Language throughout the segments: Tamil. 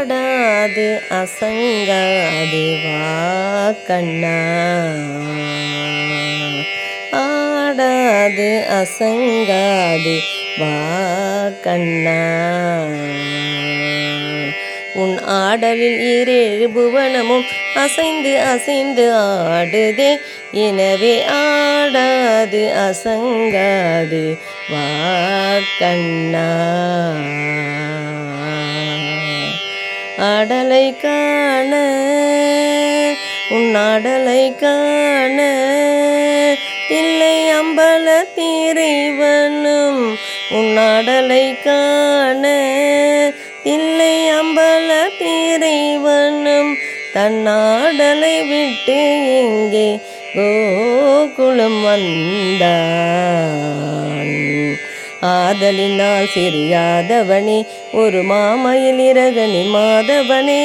ஆடாது அசங்காது வா கண்ணா, ஆடாது அசங்காது வா கண்ணா. உன் ஆடலில் ஈரேழு புவனமும் அசைந்து அசைந்து ஆடுதே, எனவே ஆடாது அசங்காது வா கண்ணா. ஆடலை காண உன் ஆடலை காண இல்லை அம்பலத்திறைவனும், உன் ஆடலை காண இல்லை அம்பலத்திறைவனும் தன் ஆடலை விட்டு இங்கே கோகுலம் வந்தான். ஆதலினால் சிறியாதவனே ஒரு மாமயில் இறகணி மாதவனே,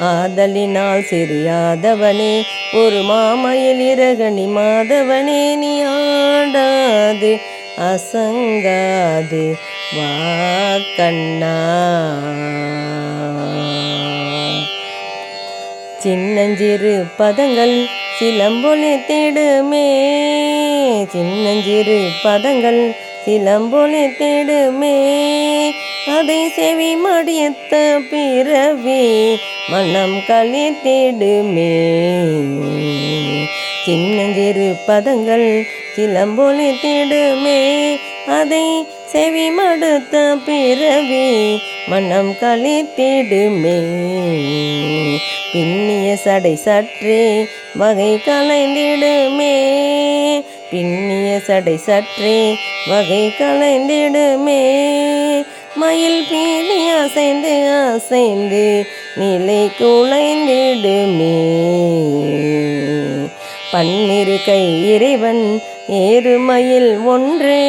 ஆதலினால் சிறியாதவனே ஒரு மாமயில் இறகணி மாதவனே, நீ ஆடாது அசங்காது வா கண்ணா. சின்னஞ்சிறு பதங்கள் சிலம்பொலி தேடுமே, சின்னஞ்சிறு பதங்கள் சிலம்பொலி தேடுமே, அதை செவி மடித்த பிறவி மனம் கழித்திடுமே. சின்னஞ்சிறு பதங்கள் சிலம்பொலி தேடுமே, அதை செவி மடுத்த பிறவி மனம் கழித்திடுமே. பின்னிய சடை சற்றே வகை கலைந்திடுமே, பின்னிய சடை சற்றே வகை கலைந்திடுமே. மயில் பீலி அசைந்து அசைந்து நிலை குலைந்திடுமே. பன்னிரு கை இறைவன் ஏறுமயில் ஒன்று,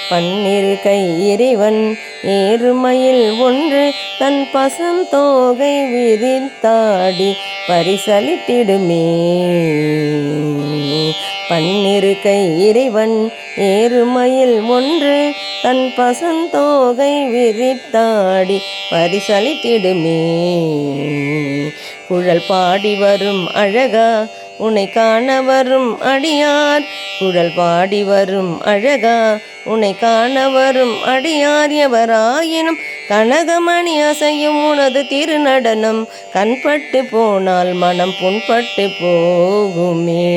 பன்னிரு கை இறைவன் ஏறுமயில் ஒன்று தன் பசந்தோகை விரித்தாடி பரிசளித்திடுமே. பன்னிரு கை இறைவன் ஏறுமயில் ஒன்று தன் பசந்தோகை விரித்தாடி பரிசளித்திடுமே. குழல் பாடி வரும் அழகா உன்னை காண வரும் அடியார், குழல் பாடி வரும் அழகா உன்னை காண வரும் அடியார் எவராயினும் கனகமணி அசையும் உனது திருநடனம் கண்பட்டு போனால் மனம் புண்பட்டு போகுமே.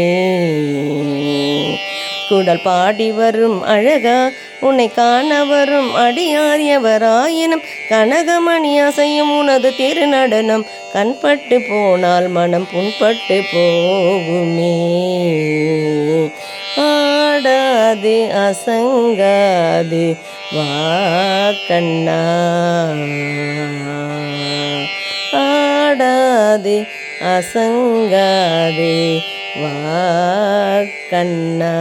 குழல் பாடி வரும் அழகா உன்னை காண வரும் அடியார் எவராயினும் கனகமணி அசையும் உனது திருநடனம் கண்பட்டு போனால் மனம் புண்பட்டு போகுமே. ஆடாது அசங்காது வா கண்ணா, ஆடாது அசங்காது வா கண்ணா.